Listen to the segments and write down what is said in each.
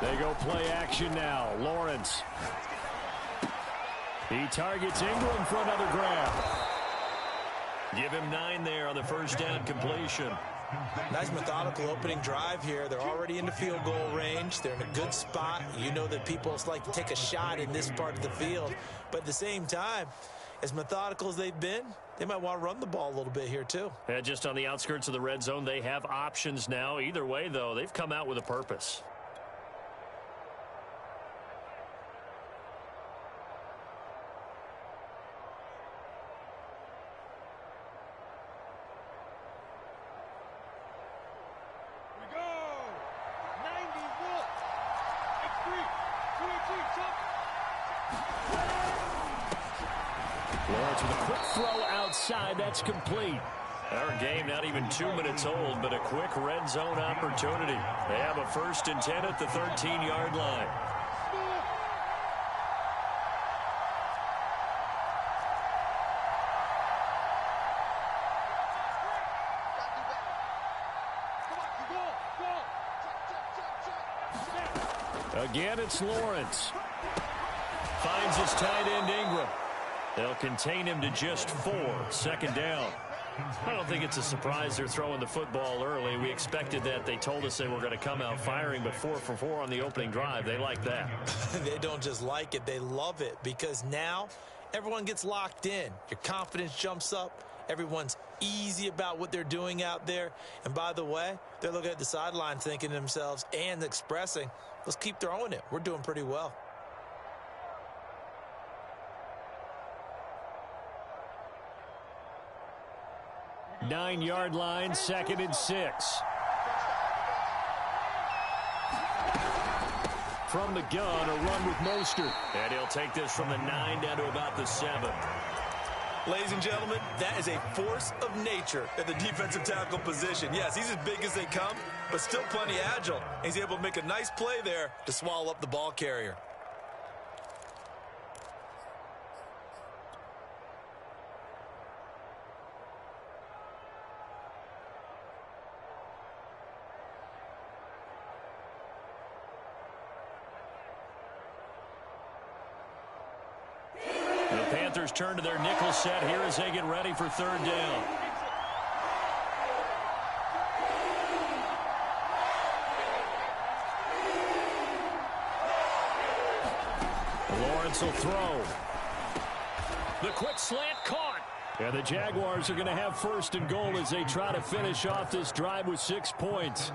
They go play action now. Lawrence. He targets Ingram for another grab. Give him 9 there on the first down completion. Nice methodical opening drive here. They're already in the field goal range. They're in a good spot. You know that people like to take a shot in this part of the field. But at the same time, as methodical as they've been, they might want to run the ball a little bit here too. Yeah, just on the outskirts of the red zone, they have options now. Either way, though, they've come out with a purpose. Lawrence with a quick throw outside. That's complete. Our game not even 2 minutes old, but a quick red zone opportunity. They have a 1st and 10 at the 13-yard line. Again, it's Lawrence. Finds his tight end, Ingram. They'll contain him to just 4. 2nd down. I don't think it's a surprise they're throwing the football early. We expected that. They told us they were going to come out firing, but 4 for 4 on the opening drive. They like that. They don't just like it. They love it because now everyone gets locked in. Your confidence jumps up. Everyone's easy about what they're doing out there. And by the way, they're looking at the sideline thinking to themselves and expressing, let's keep throwing it. We're doing pretty well. Nine-yard line, 2nd and 6. From the gun, a run with Mostert. And he'll take this from the 9 down to about the 7. Ladies and gentlemen, that is a force of nature at the defensive tackle position. Yes, he's as big as they come, but still plenty agile. He's able to make a nice play there to swallow up the ball carrier. Panthers turn to their nickel set here as they get ready for 3rd down. Lawrence will throw. The quick slant caught. And the Jaguars are going to have 1st and goal as they try to finish off this drive with 6 points.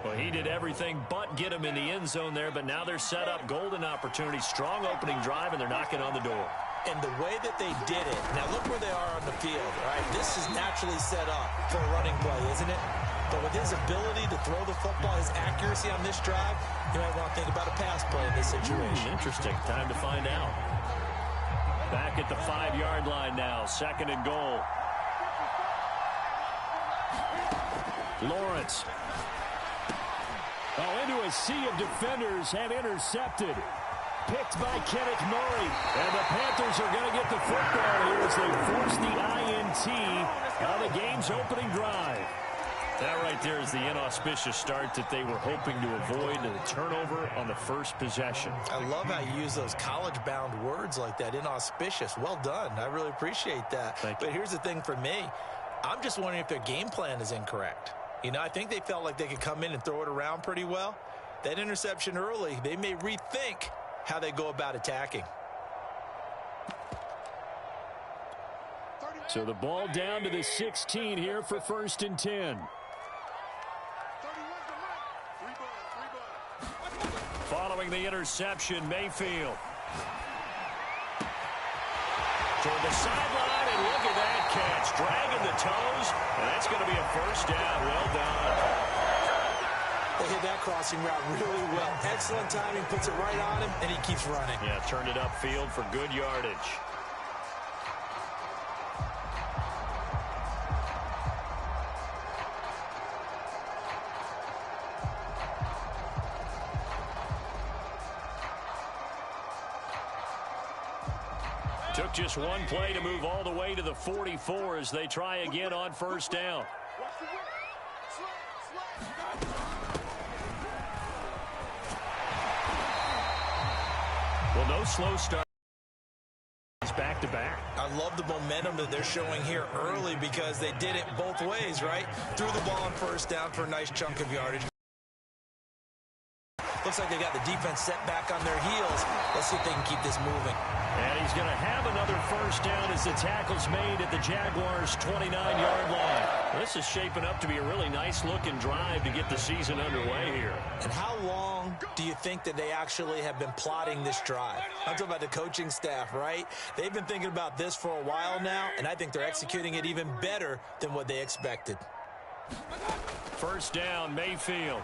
Well, he did everything but get him in the end zone there, but now they're set up. Golden opportunity, strong opening drive, and they're knocking on the door. And the way that they did it, now look where they are on the field, all right? This is naturally set up for a running play, isn't it? But with his ability to throw the football, his accuracy on this drive, you might want to think about a pass play in this situation. Interesting. Time to find out. Back at the 5-yard line now, 2nd and goal. Lawrence. Oh, into a sea of defenders and intercepted. Picked by Kenneth Murray. And the Panthers are going to get the football here as they force the INT on the game's opening drive. That right there is the inauspicious start that they were hoping to avoid, and the turnover on the first possession. I love how you use those college-bound words like that, inauspicious. Well done. I really appreciate that. Thank you. But here's the thing for me. I'm just wondering if their game plan is incorrect. You know, I think they felt like they could come in and throw it around pretty well. That interception early, they may rethink how they go about attacking. So the ball down to the 16 here for 1st and 10. Following the interception, Mayfield. Toward the sideline, and look at that catch. Dragging the toes, and that's going to be a 1st down. Well done. They hit that crossing route really well. Excellent timing, puts it right on him, and he keeps running. Yeah, turned it upfield for good yardage. Took just one play to move all the way to the 44 as they try again on 1st down. No slow start. Back-to-back. I love the momentum that they're showing here early because they did it both ways, right? Threw the ball on first down for a nice chunk of yardage. Looks like they got the defense set back on their heels. Let's see if they can keep this moving. And he's going to have another first down as the tackle's made at the Jaguars' 29-yard line. This is shaping up to be a really nice-looking drive to get the season underway here. And how long do you think that they actually have been plotting this drive? I'm talking about the coaching staff, right? They've been thinking about this for a while now, and I think they're executing it even better than what they expected. First down, Mayfield.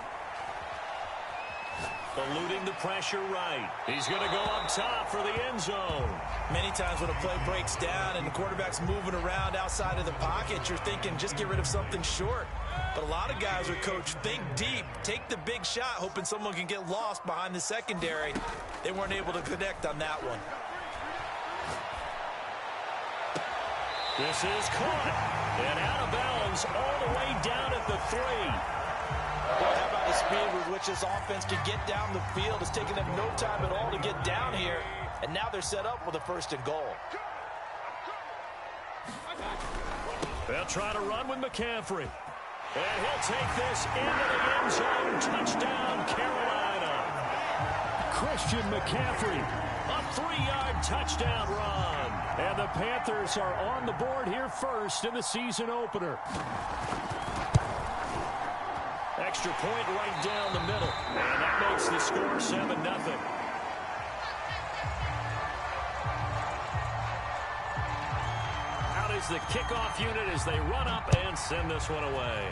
Eluding the pressure right. He's going to go up top for the end zone. Many times when a play breaks down and the quarterback's moving around outside of the pocket, you're thinking just get rid of something short. But a lot of guys are coached, think deep, take the big shot, hoping someone can get lost behind the secondary. They weren't able to connect on that one. This is caught and out of bounds all the way down at the 3. Boy, how about the speed with which this offense can get down the field? It's taken them no time at all to get down here, and now they're set up with a 1st and goal. They'll try to run with McCaffrey. And he'll take this into the end zone. Touchdown, Carolina. Christian McCaffrey. A 3-yard touchdown run. And the Panthers are on the board here first in the season opener. Extra point right down the middle. And that makes the score 7-0. Out is the kickoff unit as they run up and send this one away.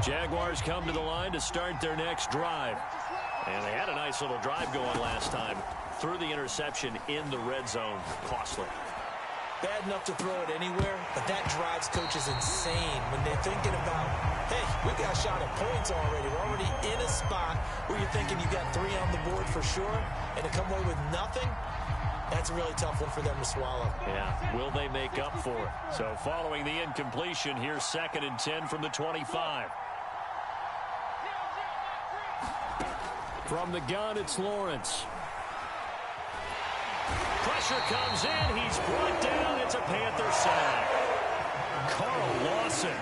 Jaguars come to the line to start their next drive. And they had a nice little drive going last time. Threw the interception in the red zone. Costly. Bad enough to throw it anywhere, but that drives coaches insane when they're thinking about, hey, we got a shot at points already. We're already in a spot where you're thinking you got 3 on the board for sure, and to come away with nothing, that's a really tough one for them to swallow. Yeah, will they make up for it? So following the incompletion, here's 2nd and 10 from the 25. From the gun, it's Lawrence. Pressure comes in. He's brought down. It's a Panther sack. Carl Lawson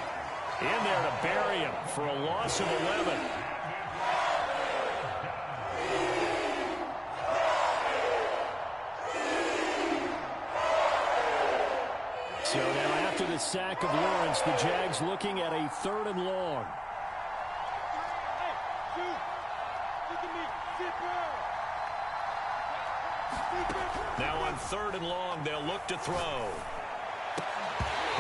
in there to bury him for a loss of 11. So now after the sack of Lawrence, the Jags looking at a 3rd and long. Now on 3rd and long, they'll look to throw.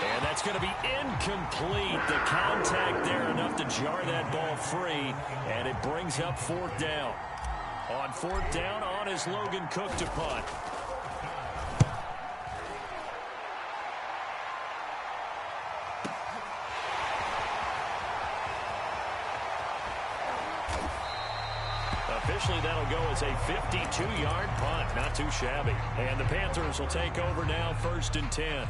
And that's going to be incomplete. The contact there enough to jar that ball free, and it brings up 4th down. On 4th down, on is Logan Cook to punt. Officially, that'll go as a 52-yard punt. Not too shabby. And the Panthers will take over now, 1st and 10.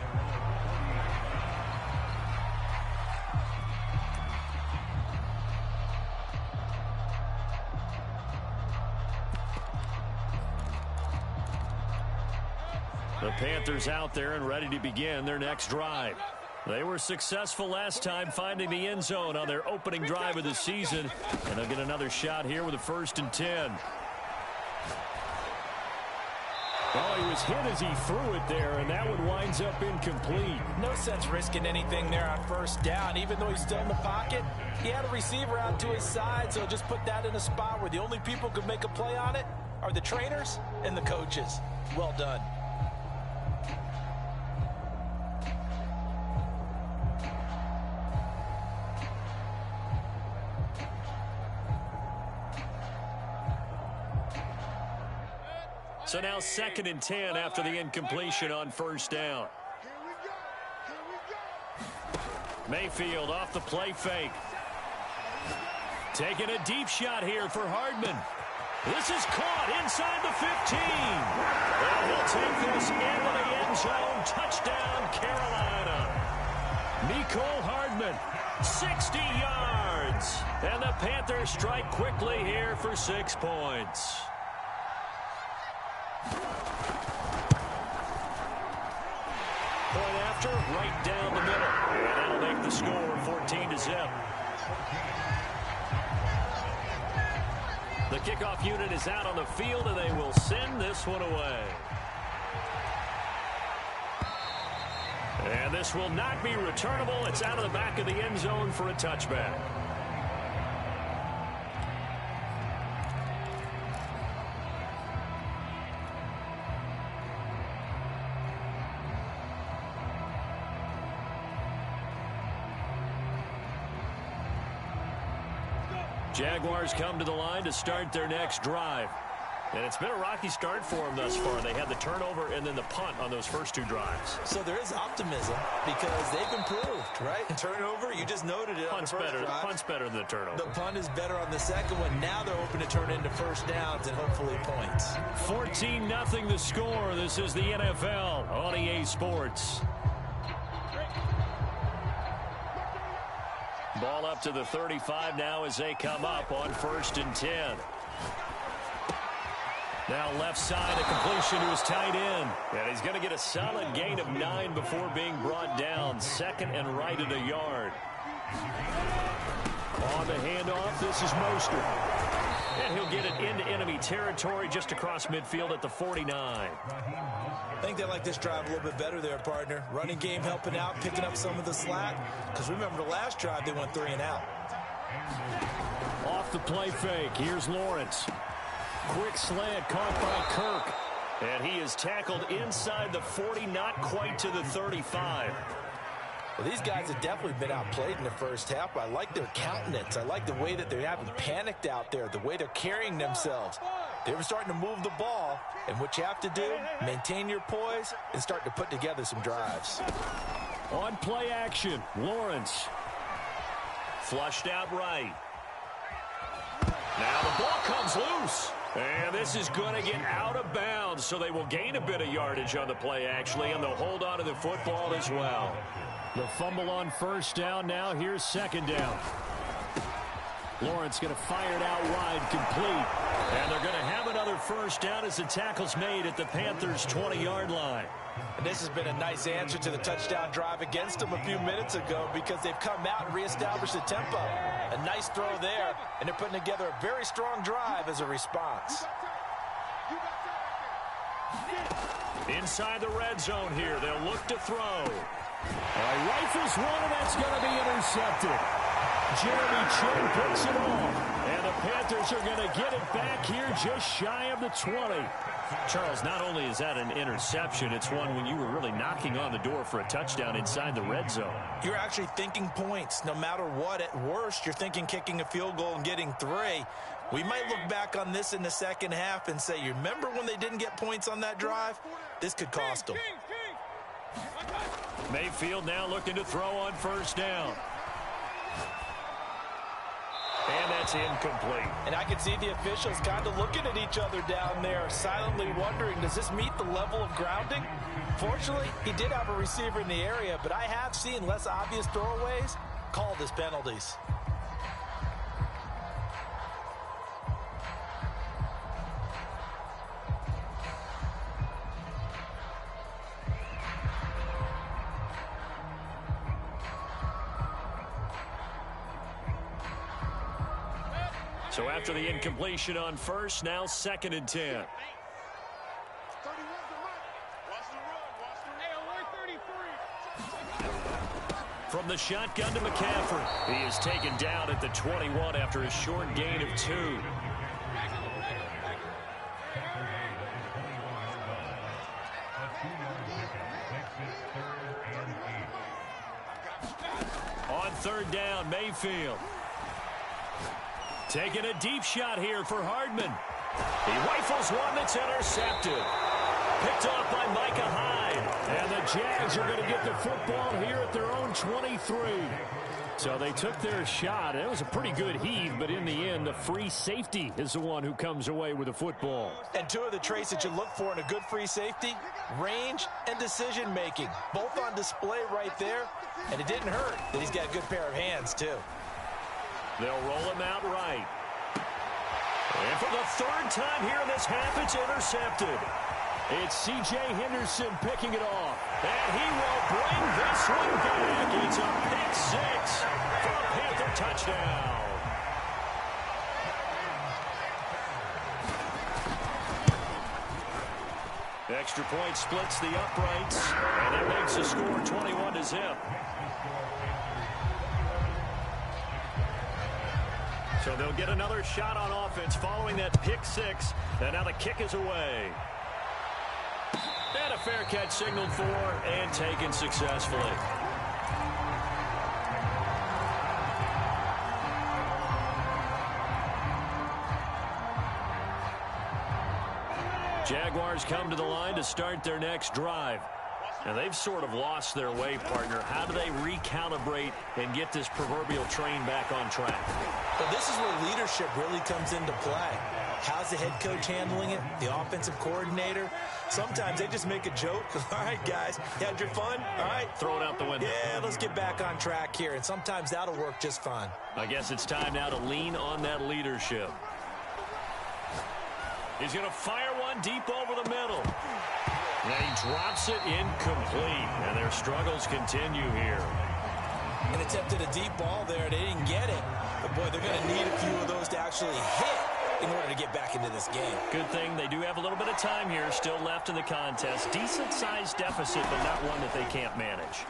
The Panthers out there and ready to begin their next drive. They were successful last time finding the end zone on their opening drive of the season, and they'll get another shot here with a 1st and 10. Oh, he was hit as he threw it there, and that one winds up incomplete. No sense risking anything there on 1st down. Even though he's still in the pocket, he had a receiver out to his side, so just put that in a spot where the only people who could make a play on it are the trainers and the coaches. Well done. So now 2nd and 10 after the incompletion on 1st down. Mayfield off the play fake. Taking a deep shot here for Hardman. This is caught inside the 15. And he'll take this into the end zone. Touchdown, Carolina. Mecole Hardman, 60 yards. And the Panthers strike quickly here for 6 points. Point after, right down the middle. And that'll make the score 14-0. The kickoff unit is out on the field, and they will send this one away. And this will not be returnable. It's out of the back of the end zone for a touchback. Jaguars come to the line to start their next drive. And it's been a rocky start for them thus far. They had the turnover and then the punt on those first 2 drives. So there is optimism because they've improved, right? Turnover, you just noted it. Punt's better. Punt's better than the turnover. The punt is better on the second one. Now they're open to turn into first downs and hopefully points. 14-0 the score. This is the NFL on EA Sports. Ball up to the 35 now as they come up on 1st and 10. Now left side, a completion to his tight end. And he's going to get a solid gain of 9 before being brought down. 2nd and right at a yard. On the handoff, this is Mostert. And he'll get it into enemy territory just across midfield at the 49. I think they like this drive a little bit better there, partner. Running game helping out, picking up some of the slack. Because remember, the last drive, they went 3 and out. Off the play fake, here's Lawrence. Quick slant caught by Kirk. And he is tackled inside the 40, not quite to the 35. Well, these guys have definitely been outplayed in the first half. I like their countenance. I like the way that they haven't panicked out there, the way they're carrying themselves. They were starting to move the ball, and what you have to do, maintain your poise and start to put together some drives. On play action, Lawrence. Flushed out right. Now the ball comes loose. And this is going to get out of bounds, so they will gain a bit of yardage on the play, actually, and they'll hold on to the football as well. The fumble on 1st down now. Here's 2nd down. Lawrence going to fire it out wide, complete. And they're going to have another 1st down as the tackle's made at the Panthers' 20-yard line. And this has been a nice answer to the touchdown drive against them a few minutes ago because they've come out and reestablished the tempo. A nice throw there, and they're putting together a very strong drive as a response. Inside the red zone here, they'll look to throw. Rifles one, and that's going to be intercepted. Jeremy Chinn picks it off. And the Panthers are going to get it back here just shy of the 20. Charles, not only is that an interception, it's one when you were really knocking on the door for a touchdown inside the red zone. You're actually thinking points no matter what. At worst, you're thinking kicking a field goal and getting 3. We might look back on this in the second half and say, you remember when they didn't get points on that drive? This could cost them. Mayfield now looking to throw on 1st down. And that's incomplete. And I can see the officials kind of looking at each other down there, silently wondering, does this meet the level of grounding? Fortunately, he did have a receiver in the area, but I have seen less obvious throwaways called as penalties. So after the incompletion on 1st, now 2nd and 10. From the shotgun to McCaffrey. He is taken down at the 21 after a short gain of 2. On 3rd down, Mayfield. Taking a deep shot here for Hardman. He rifles one that's intercepted. Picked off by Micah Hyde. And the Jags are going to get the football here at their own 23. So they took their shot. It was a pretty good heave, but in the end, the free safety is the one who comes away with the football. And two of the traits that you look for in a good free safety, range and decision-making. Both on display right there, and it didn't hurt that he's got a good pair of hands, too. They'll roll him out right. And for the third time here in this half, it's intercepted. It's C.J. Henderson picking it off. And he will bring this one back. It's a pick six for a Panther touchdown. Extra point splits the uprights, and it makes the score 21-0. So they'll get another shot on offense following that pick six, and now the kick is away. And a fair catch signaled for and taken successfully. Jaguars come to the line to start their next drive. And they've sort of lost their way, partner. How do they recalibrate and get this proverbial train back on track? Well, this is where leadership really comes into play. How's the head coach handling it? The offensive coordinator? Sometimes they just make a joke. All right, guys, you had your fun? All right. Throw it out the window. Yeah, let's get back on track here. And sometimes that'll work just fine. I guess it's time now to lean on that leadership. He's going to fire one deep over the middle. And he drops it incomplete. And their struggles continue here. And attempted a deep ball there. They didn't get it. But, boy, they're going to need a few of those to actually hit in order to get back into this game. Good thing they do have a little bit of time here still left in the contest. Decent-sized deficit, but not one that they can't manage.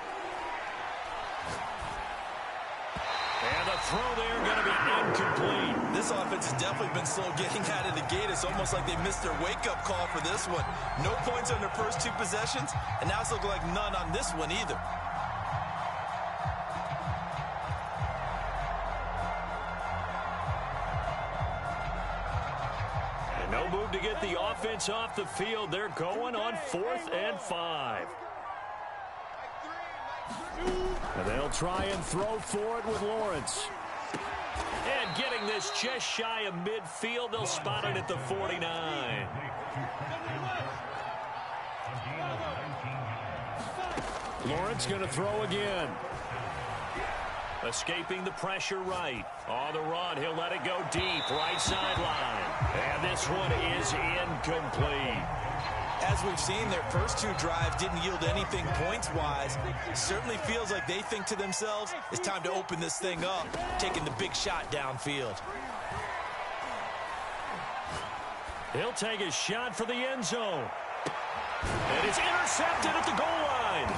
And the throw there going to be incomplete. This offense has definitely been slow getting out of the gate. It's almost like they missed their wake-up call for this one. No points on their first two possessions, and now it's looking like none on this one either. And no move to get the offense off the field. They're going on 4th and 5. And they'll try and throw for it with Lawrence. And getting this just shy of midfield, they'll spot it at the 49. Lawrence going to throw again. Escaping the pressure right. On the run, he'll let it go deep, right sideline. And this one is incomplete. As we've seen, their first two drives didn't yield anything points-wise. Certainly feels like they think to themselves, it's time to open this thing up, taking the big shot downfield. He'll take a shot for the end zone. And it's intercepted at the goal line.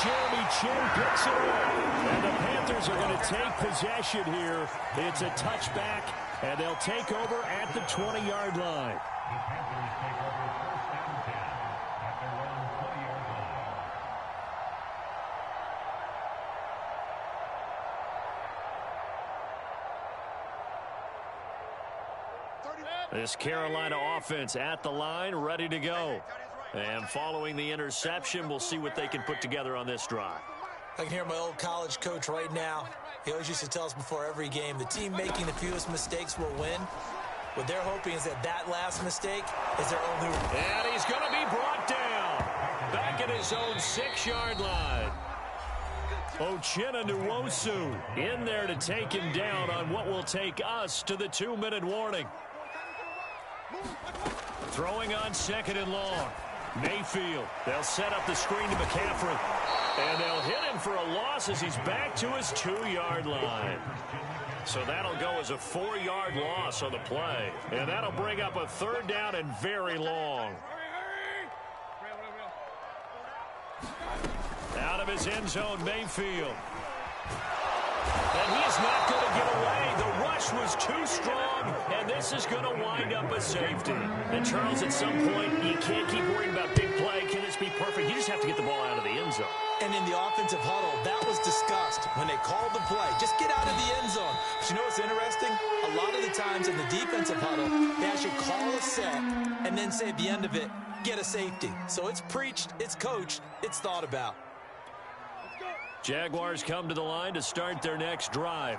Jeremy Chinn picks it up. And the Panthers are going to take possession here. It's a touchback, and they'll take over at the 20-yard line. This Carolina offense at the line, ready to go. And following the interception, we'll see what they can put together on this drive. I can hear my old college coach right now. He always used to tell us before every game, the team making the fewest mistakes will win. What they're hoping is that that last mistake is their only one. And he's going to be brought down. Back at his own 6-yard line. Uchenna Nwosu in there to take him down on what will take us to the 2-minute warning. Throwing on 2nd and long. Mayfield. They'll set up the screen to McCaffrey. And they'll hit him for a loss as he's back to his 2-yard line. So that'll go as a 4-yard loss on the play. And that'll bring up a 3rd down and very long. Out of his end zone, Mayfield. And he is not going to get away. The rush was too strong, and this is going to wind up a safety. And, Charles, at some point, you can't keep worrying about big play. Can this be perfect? You just have to get the ball out of the end zone. And in the offensive huddle, that was discussed when they called the play. Just get out of the end zone. But you know what's interesting? A lot of the times in the defensive huddle, they actually call a set and then say at the end of it, get a safety. So it's preached, it's coached, it's thought about. Jaguars come to the line to start their next drive.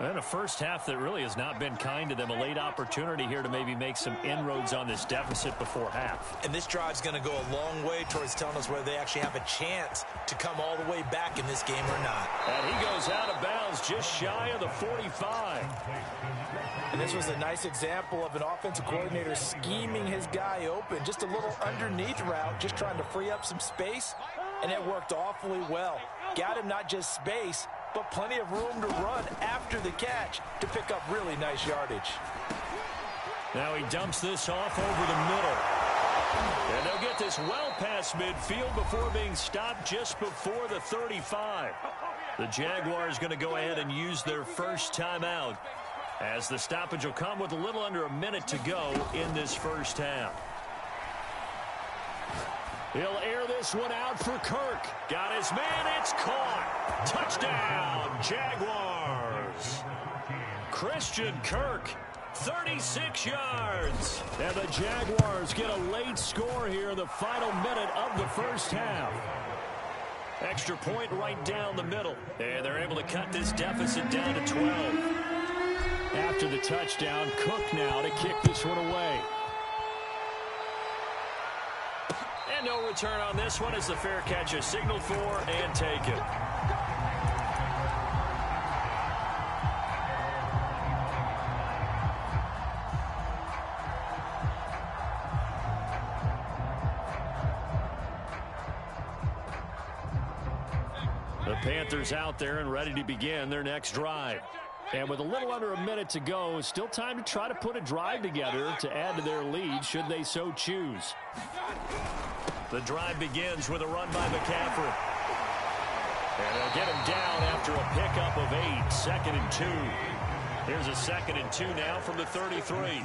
And a first half that really has not been kind to them. A late opportunity here to maybe make some inroads on this deficit before half. And this drive's going to go a long way towards telling us whether they actually have a chance to come all the way back in this game or not. And he goes out of bounds just shy of the 45. And this was a nice example of an offensive coordinator scheming his guy open. Just a little underneath route, just trying to free up some space. And it worked awfully well. Got him not just space, but plenty of room to run after the catch to pick up really nice yardage. Now he dumps this off over the middle. And they'll get this well past midfield before being stopped just before the 35. The Jaguars going to go ahead and use their first timeout, as the stoppage will come with a little under a minute to go in this first half. He'll air this one out for Kirk. Got his man. It's caught. Touchdown, Jaguars. Christian Kirk, 36 yards. And the Jaguars get a late score here in the final minute of the first half. Extra point right down the middle. And they're able to cut this deficit down to 12. After the touchdown, Cook now to kick this one away. And no return on this one as the fair catch is signaled for and taken. The Panthers out there and ready to begin their next drive. And with a little under a minute to go, still time to try to put a drive together to add to their lead should they so choose. The drive begins with a run by McCaffrey. And they'll get him down after a pickup of 8, 2nd and 2. Here's a 2nd and 2 now from the 33.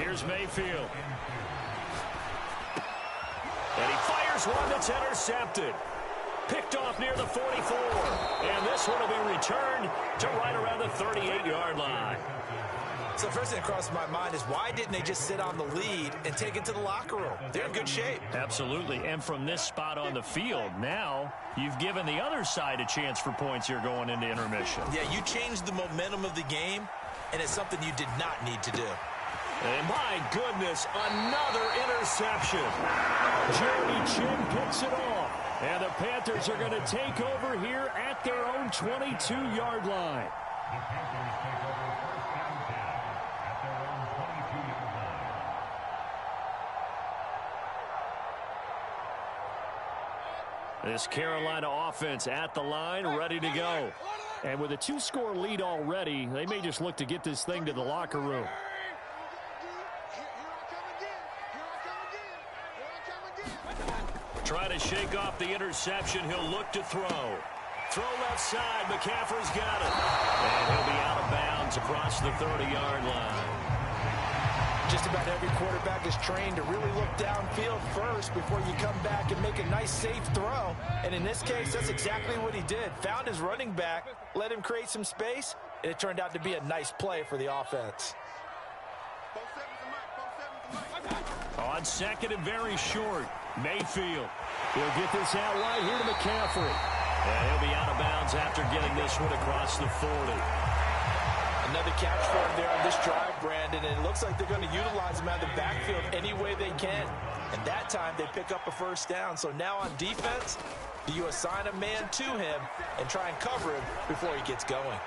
Here's Mayfield. And he fires one that's intercepted. Picked off near the 44. And this one will be returned to right around the 38-yard line. So the first thing that crosses my mind is why didn't they just sit on the lead and take it to the locker room? They're in good shape. Absolutely. And from this spot on the field, now you've given the other side a chance for points here going into intermission. Yeah, you changed the momentum of the game, and it's something you did not need to do. And my goodness, another interception. Jeremy Chinn picks it off. And the Panthers are going to take over here at their own 22-yard line. This Carolina offense at the line, ready to go. And with a 2-score lead already, they may just look to get this thing to the locker room. Try to shake off the interception. He'll look to throw. Throw left side. McCaffrey's got it. And he'll be out of bounds across the 30-yard line. Just about every quarterback is trained to really look downfield first before you come back and make a nice, safe throw. And in this case, that's exactly what he did. Found his running back, let him create some space, and it turned out to be a nice play for the offense. On 2nd and very short, Mayfield. He'll get this out right here to McCaffrey. And he'll be out of bounds after getting this one across the 40. Another catch for him there on this drive, Brandon, and it looks like they're going to utilize him out of the backfield any way they can. And that time they pick up a first down. So now on defense, you assign a man to him and try and cover him before he gets going.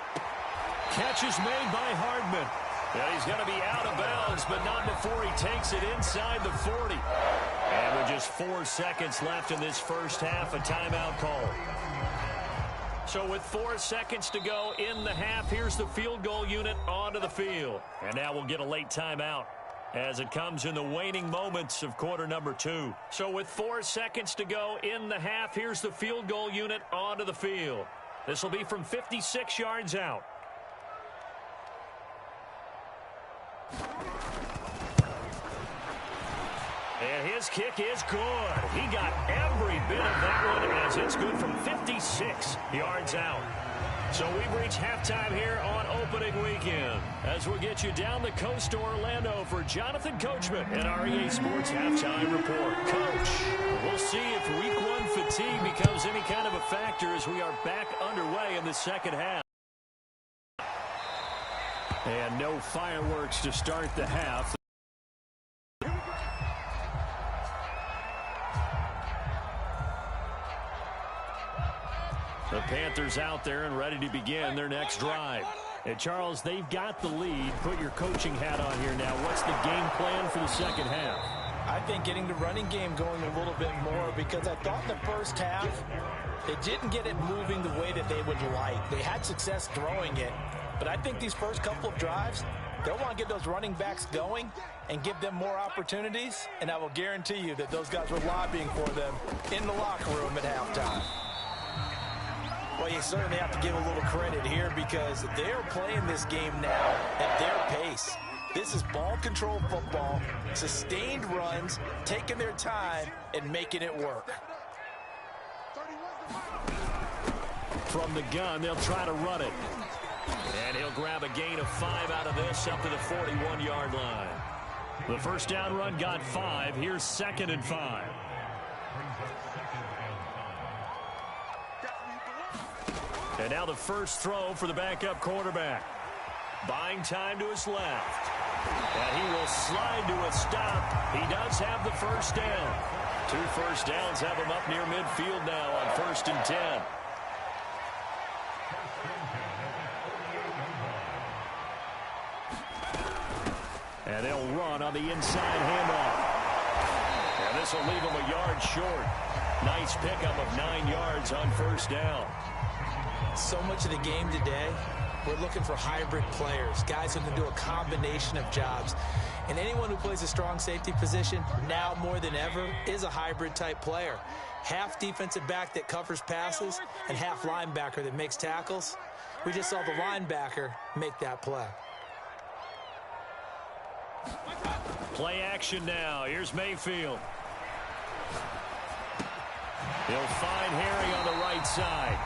Catch is made by Hardman. Yeah, he's going to be out of bounds, but not before he takes it inside the 40. And with just 4 seconds left in this first half, a timeout call. So with 4 seconds to go in the half, here's the field goal unit onto the field. And now we'll get a late timeout as it comes in the waning moments of quarter number 2. So with 4 seconds to go in the half, here's the field goal unit onto the field. This will be from 56 yards out. And his kick is good. He got every bit of that one as it's good from 56 yards out. So we've reached halftime here on opening weekend as we'll get you down the coast to Orlando for Jonathan Coachman and our EA Sports Halftime Report. Coach, fatigue becomes any kind of a factor as we are back underway in the second half. And no fireworks to start the half. The Panthers out there and ready to begin their next drive. And Charles, they've got the lead. Put your coaching hat on here now. What's the game plan for the second half? I think getting the running game going a little bit more, because I thought in the first half they didn't get it moving the way that they would like. They had success throwing it, but I think these first couple of drives, they'll want to get those running backs going and give them more opportunities, and I will guarantee you that those guys were lobbying for them in the locker room at halftime. Well, you certainly have to give a little credit here because they're playing this game now at their pace. This is ball control football, sustained runs, taking their time and making it work. From the gun, they'll try to run it. And he'll grab a gain of 5 out of this up to the 41-yard line. The first down run got 5. Here's 2nd and 5. And now the first throw for the backup quarterback. Buying time to his left. And he will slide to a stop. He does have the first down. 2 first downs have him up near midfield now on 1st and 10. And they'll run on the inside handoff. And this will leave him a yard short. Nice pickup of 9 yards on first down. So much of the game today, we're looking for hybrid players, guys who can do a combination of jobs. And anyone who plays a strong safety position, now more than ever, is a hybrid type player. Half defensive back that covers passes and half linebacker that makes tackles. We just saw the linebacker make that play. Play action now. Here's Mayfield. He'll find Harry on the right side.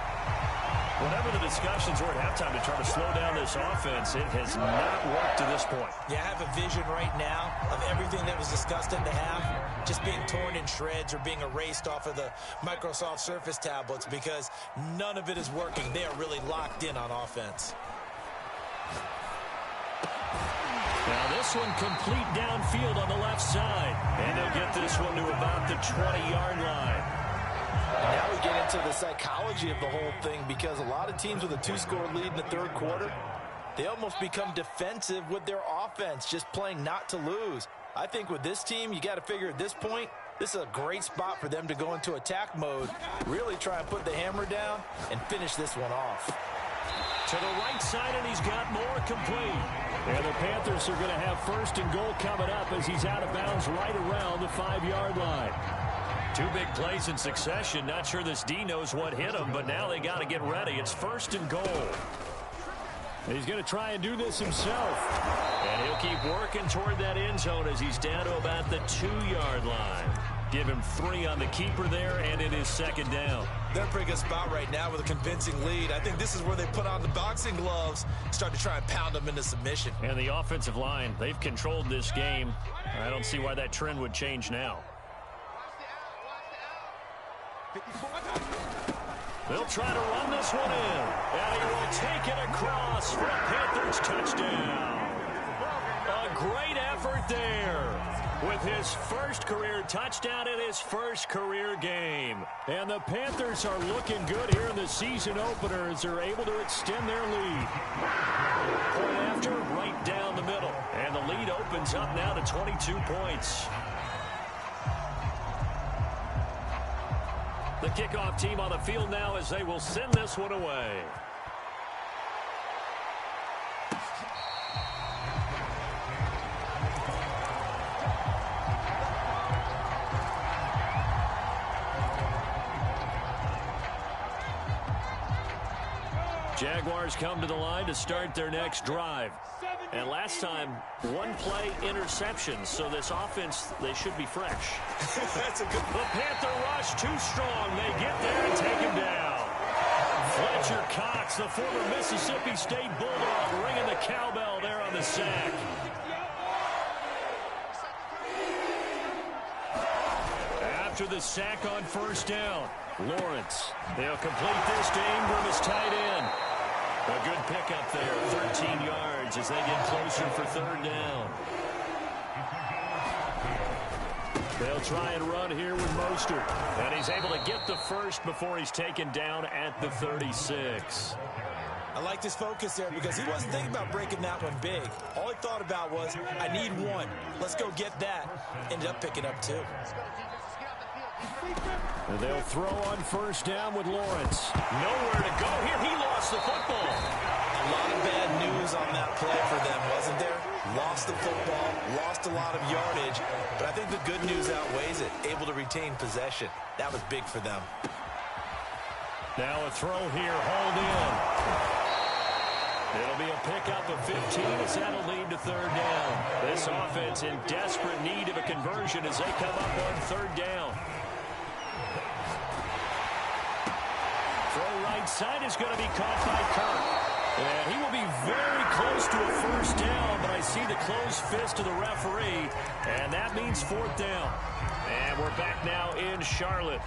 Whatever the discussions were at halftime to try to slow down this offense, it has not worked to this point. Yeah, I have a vision right now of everything that was discussed in the half just being torn in shreds or being erased off of the Microsoft Surface tablets because none of it is working. They are really locked in on offense. Now this one complete downfield on the left side. And they'll get this one to about the 20-yard line. Now we get into the psychology of the whole thing because a lot of teams with a 2-score lead in the third quarter, they almost become defensive with their offense, just playing not to lose. I think with this team, you got to figure at this point, this is a great spot for them to go into attack mode, really try and put the hammer down and finish this one off. To the right side, and he's got more complete. And the Panthers are going to have 1st and goal coming up as he's out of bounds right around the 5-yard line. 2 big plays in succession. Not sure this D knows what hit him, but now they got to get ready. It's 1st and goal. He's going to try and do this himself. And he'll keep working toward that end zone as he's down to about the 2-yard line. Give him 3 on the keeper there, and it is 2nd down. They're in a pretty good spot right now with a convincing lead. I think this is where they put on the boxing gloves, start to try and pound them into submission. And the offensive line, they've controlled this game. I don't see why that trend would change now. They'll try to run this one in. And he will take it across for a Panthers touchdown. A great effort there with his first career touchdown in his first career game. And the Panthers are looking good here in the season opener as they're able to extend their lead. Point after, right down the middle. And the lead opens up now to 22 points. The kickoff team on the field now as they will send this one away. Jaguars come to the line to start their next drive. And last time, 1 play interception, so this offense, they should be fresh. That's a good The Panther rush too strong. They get there and take him down. Fletcher Cox, the former Mississippi State Bulldog, ringing the cowbell there on the sack. After the sack on 1st down, Lawrence. They'll complete this to Ingram, his tight end. A good pickup there, 13 yards as they get closer for third down. They'll try and run here with Mostert. And he's able to get the first before he's taken down at the 36. I liked his focus there because he wasn't thinking about breaking that one big. All he thought about was, I need one. Let's go get that. Ended up picking up two. And they'll throw on first down with Lawrence. Nowhere to go here. He lost the football. A lot of bad news on that play for them, wasn't there? Lost the football, lost a lot of yardage, but I think the good news outweighs it. Able to retain possession. That was big for them. Now a throw here, hauled in. It'll be a pickup of 15 as that'll lead to third down. This offense in desperate need of a conversion as they come up on third down. Throw right side is going to be caught by Kirk. And he will be very close to a first down, but I see the closed fist of the referee, and that means fourth down. And we're back now in Charlotte.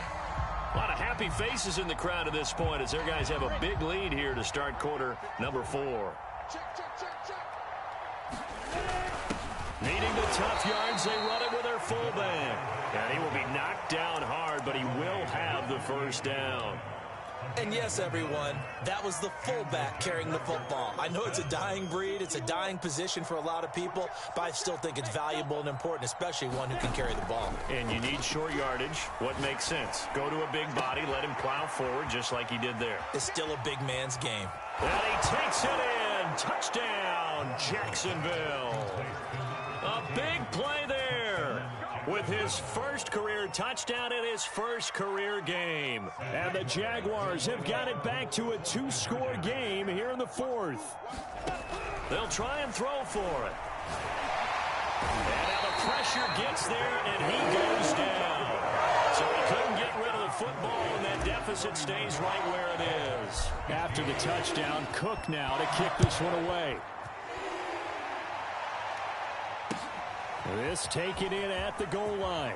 A lot of happy faces in the crowd at this point as their guys have a big lead here to start quarter number 4. Needing the tough yards, they run it with their fullback. And he will be knocked down hard, but he will have the first down. And yes, everyone, that was the fullback carrying the football. I know it's a dying breed, it's a dying position for a lot of people, but I still think it's valuable and important, especially one who can carry the ball. And you need short yardage. What makes sense? Go to a big body, let him plow forward just like he did there. It's still a big man's game. And he takes it in. Touchdown, Jacksonville. A big play there with his first career touchdown in his first career game. And the Jaguars have got it back to a 2-score game here in the fourth. They'll try and throw for it. And now the pressure gets there, and he goes down. So he couldn't get rid of the football, and that deficit stays right where it is. After the touchdown, Cook now to kick this one away. This taken in at the goal line.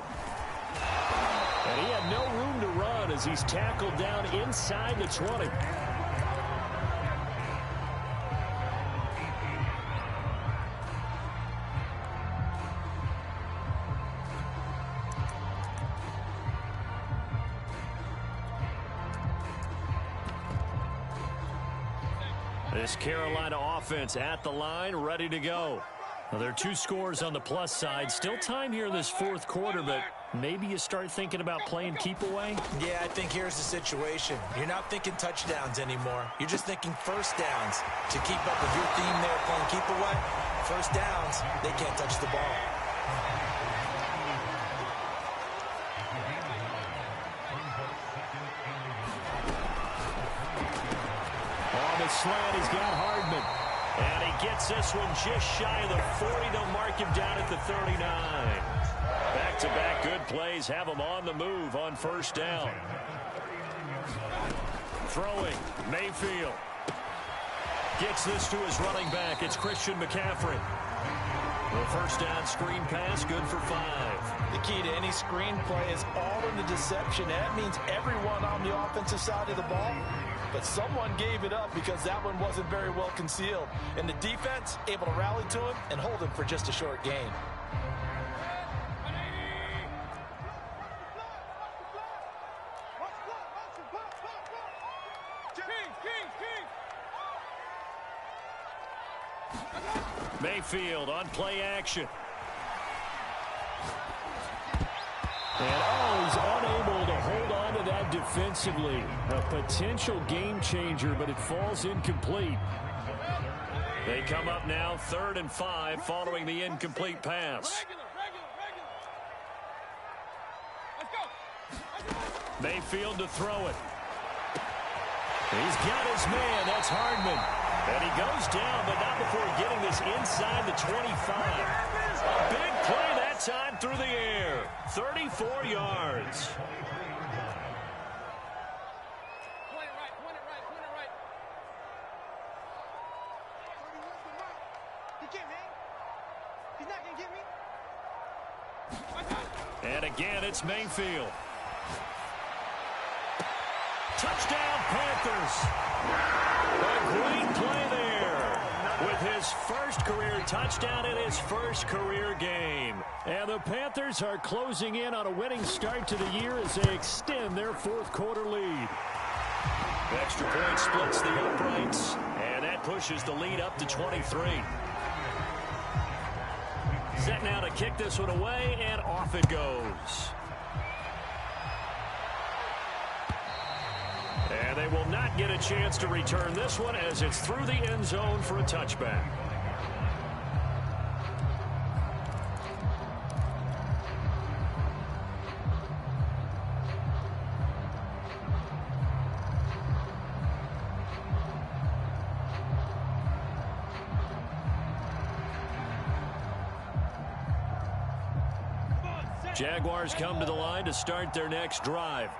And he had no room to run as he's tackled down inside the 20. This Carolina offense at the line, ready to go. Well, there are 2 scores on the plus side. Still time here in this fourth quarter, but maybe you start thinking about playing keep away? Yeah, I think here's the situation. You're not thinking touchdowns anymore. You're just thinking first downs. To keep up with your theme there, playing keep away, first downs, they can't touch the ball. On the slant, he's got Hardman. And he gets this one just shy of the 40. They'll mark him down at the 39. Back-to-back good plays have him on the move on first down. Throwing, Mayfield. Gets this to his running back. It's Christian McCaffrey. The first down screen pass, good for 5. The key to any screen play is all in the deception. That means everyone on the offensive side of the ball. But someone gave it up because that one wasn't very well concealed. And the defense able to rally to him and hold him for just a short gain. Mayfield on play action. And he's unable to hold on to that defensively. A potential game changer, but it falls incomplete. They come up now 3rd and 5 following the incomplete pass. Mayfield to throw it. He's got his man. That's Hardman. And he goes down, but not before getting this inside the 25. A big play that time through the air. 34 yards. And again, it's Mayfield. Touchdown, Panthers. A great play there with his first career touchdown in his first career game. And the Panthers are closing in on a winning start to the year as they extend their fourth quarter lead. Extra point splits the uprights, and that pushes the lead up to 23. Set now to kick this one away, and off it goes. And they will not get a chance to return this one as it's through the end zone for a touchback. Jaguars come to the line to start their next drive.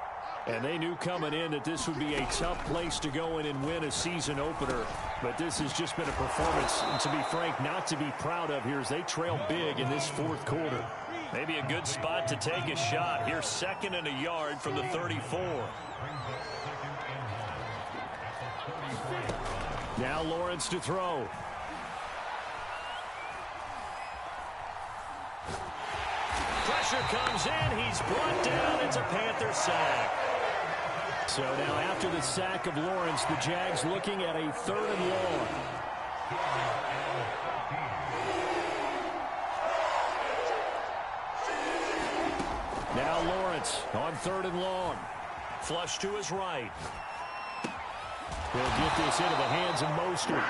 And they knew coming in that this would be a tough place to go in and win a season opener. But this has just been a performance, and to be frank, not to be proud of here as they trail big in this fourth quarter. Maybe a good spot to take a shot. Here, 2nd and a yard from the 34. Now Lawrence to throw. Pressure comes in. He's brought down. It's a Panther sack. So now after the sack of Lawrence, the Jags looking at a 3rd and long. Now Lawrence on 3rd and long. Flush to his right. He'll get this into the hands of Mostert.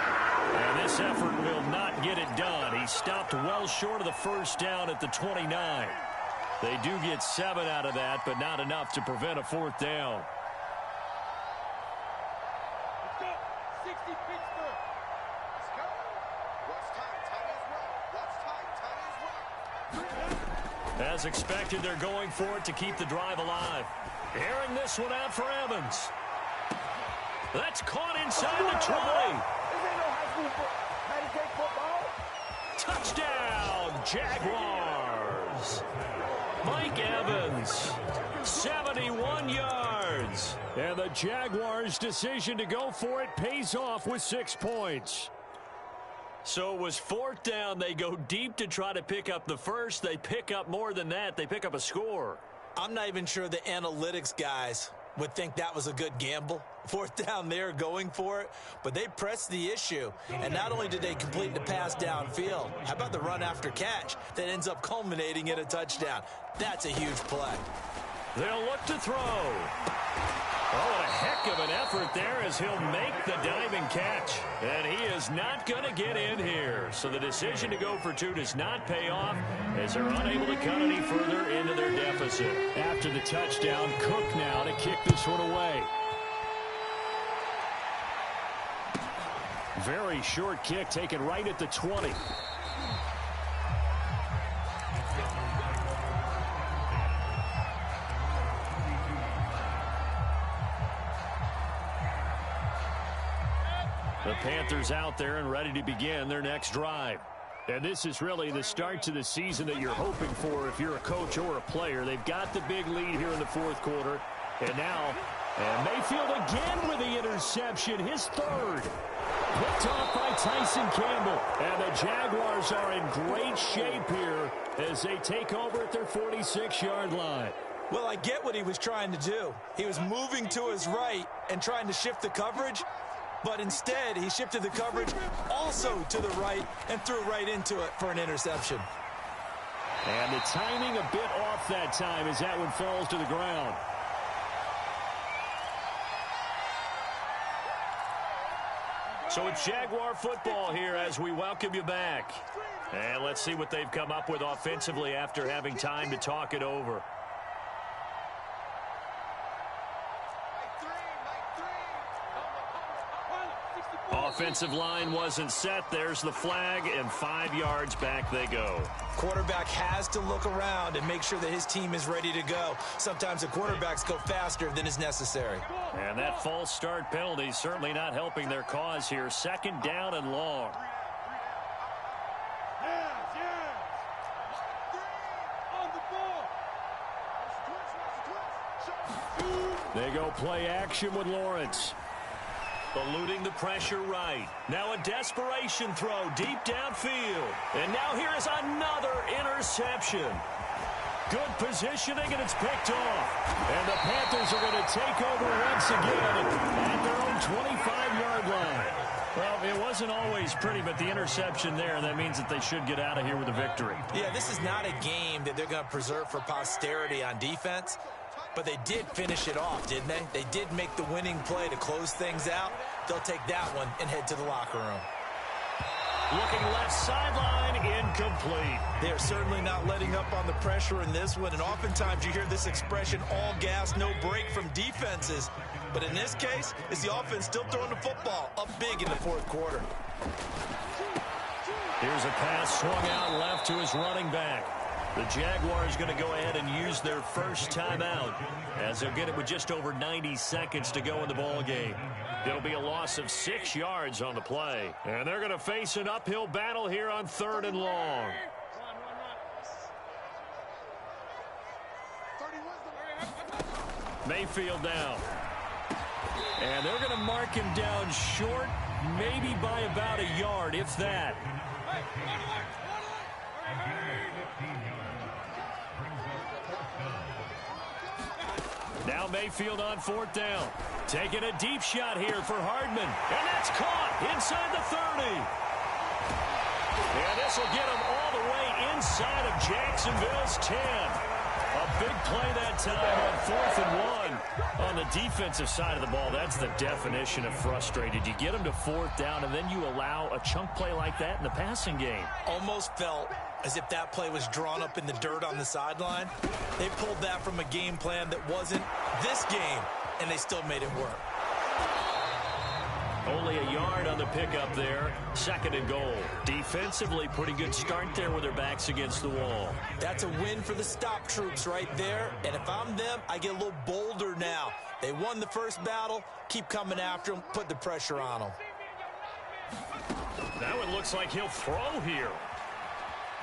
And this effort will not get it done. He stopped well short of the first down at the 29. They do get 7 out of that, but not enough to prevent a 4th down. As expected, they're going for it to keep the drive alive. Airing this one out for Evans. That's caught inside the 20. Touchdown, Jaguars. Mike Evans, 71 yards. And the Jaguars' decision to go for it pays off with 6 points. So it was 4th down. They go deep to try to pick up the first. They pick up more than that. They pick up a score. I'm not even sure the analytics guys would think that was a good gamble. 4th down there going for it, but they pressed the issue. And not only did they complete the pass downfield, how about the run after catch that ends up culminating in a touchdown? That's a huge play. They'll look to throw. Oh, what a heck of an effort there as he'll make the diving catch. And he is not going to get in here. So the decision to go for 2 does not pay off as they're unable to cut any further into their deficit. After the touchdown, Cook now to kick this one away. Very short kick taken right at the 20. The Panthers out there and ready to begin their next drive. And this is really the start to the season that you're hoping for if you're a coach or a player. They've got the big lead here in the fourth quarter. And now, Mayfield again with the interception, his 3rd. Picked off by Tyson Campbell. And the Jaguars are in great shape here as they take over at their 46-yard line. Well, I get what he was trying to do. He was moving to his right and trying to shift the coverage. But instead, he shifted the coverage also to the right and threw right into it for an interception. And the timing a bit off that time as that one falls to the ground. So it's Jaguar football here as we welcome you back. And let's see what they've come up with offensively after having time to talk it over. Offensive line wasn't set. There's the flag, and 5 yards back they go. Quarterback has to look around and make sure that his team is ready to go. Sometimes the quarterbacks go faster than is necessary. And that false start penalty certainly not helping their cause here. 2nd down and long. They go play action with Lawrence. Eluding the pressure right. Now a desperation throw deep downfield. And now here is another interception. Good positioning, and it's picked off. And the Panthers are going to take over once again at their own 25-yard line. Well, it wasn't always pretty, but the interception there, that means that they should get out of here with a victory. Yeah, this is not a game that they're going to preserve for posterity on defense. But they did finish it off, didn't they? They did make the winning play to close things out. They'll take that one and head to the locker room. Looking left sideline, incomplete. They're certainly not letting up on the pressure in this one. And oftentimes you hear this expression, all gas, no break from defenses. But in this case, it's the offense still throwing the football up big in the fourth quarter. Here's a pass swung out left to his running back. The Jaguars going to go ahead and use their first timeout as they'll get it with just over 90 seconds to go in the ball game. It'll be a loss of 6 yards on the play. And they're going to face an uphill battle here on 3rd and long. Mayfield down. And they're going to mark him down short, maybe by about a yard, if that. Now Mayfield on 4th down. Taking a deep shot here for Hardman. And that's caught inside the 30. And this will get him all the way inside of Jacksonville's 10. A big play that time on 4th and 1. On the defensive side of the ball, that's the definition of frustrated. You get them to 4th down, and then you allow a chunk play like that in the passing game. Almost felt as if that play was drawn up in the dirt on the sideline. They pulled that from a game plan that wasn't this game, and they still made it work. Only a yard on the pickup there. 2nd and goal. Defensively, pretty good start there with their backs against the wall. That's a win for the stop troops right there. And if I'm them, I get a little bolder now. They won the first battle. Keep coming after them. Put the pressure on them. Now it looks like he'll throw here.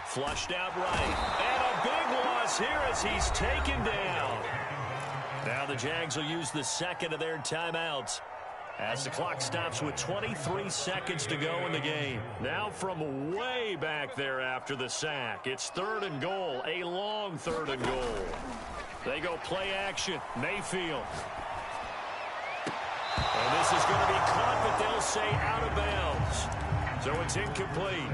Flushed out right. And a big loss here as he's taken down. Now the Jags will use the 2nd of their timeouts as the clock stops with 23 seconds to go in the game. Now from way back there after the sack, it's 3rd and goal, a long 3rd and goal. They go play action, Mayfield. And this is going to be caught, but they'll say out of bounds. So it's incomplete.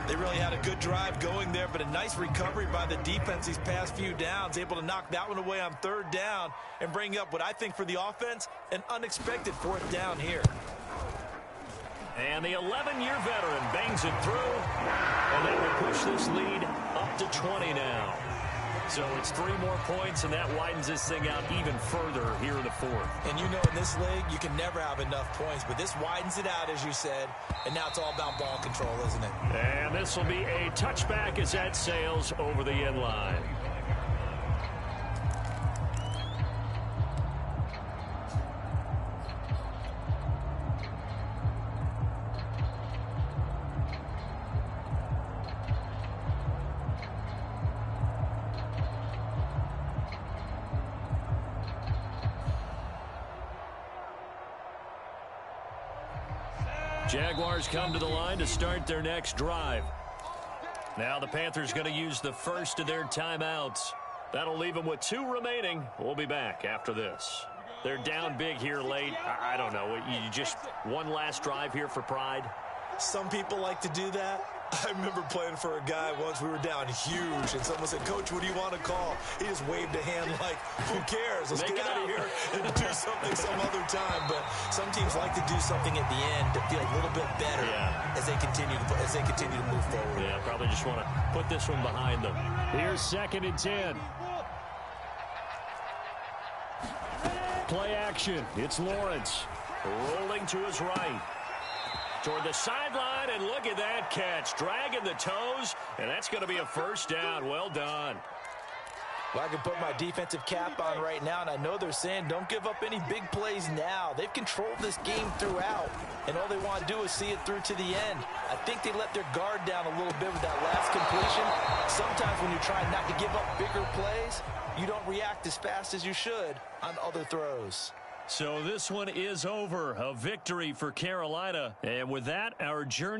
They really had a good drive going there, but a nice recovery by the defense these past few downs, able to knock that one away on 3rd down and bring up what I think for the offense, an unexpected 4th down here. And the 11-year veteran bangs it through, and they will push this lead up to 20 now. So it's 3 more points, and that widens this thing out even further here in the 4th. And you know in this league, you can never have enough points, but this widens it out, as you said, and now it's all about ball control, isn't it? And this will be a touchback as that sails over the end line. Jaguars come to the line to start their next drive. Now the Panthers going to use the first of their timeouts. That'll leave them with 2 remaining. We'll be back after this. They're down big here late. I don't know. You just one last drive here for pride? Some people like to do that. I remember playing for a guy once. We were down huge, and someone said, "Coach, what do you want to call?" He just waved a hand like, "Who cares? Let's get out of here and do something some other time." But some teams like to do something at the end to feel a little bit better as they continue to move forward. Yeah, probably just want to put this one behind them. Here's 2nd and 10. Play action. It's Lawrence. Rolling to his right. Toward the sideline, and look at that catch. Dragging the toes, and that's going to be a 1st down. Well done. Well, I can put my defensive cap on right now, and I know they're saying don't give up any big plays now. They've controlled this game throughout, and all they want to do is see it through to the end. I think they let their guard down a little bit with that last completion. Sometimes when you're trying not to give up bigger plays, you don't react as fast as you should on other throws. So this one is over. A victory for Carolina. And with that, our journey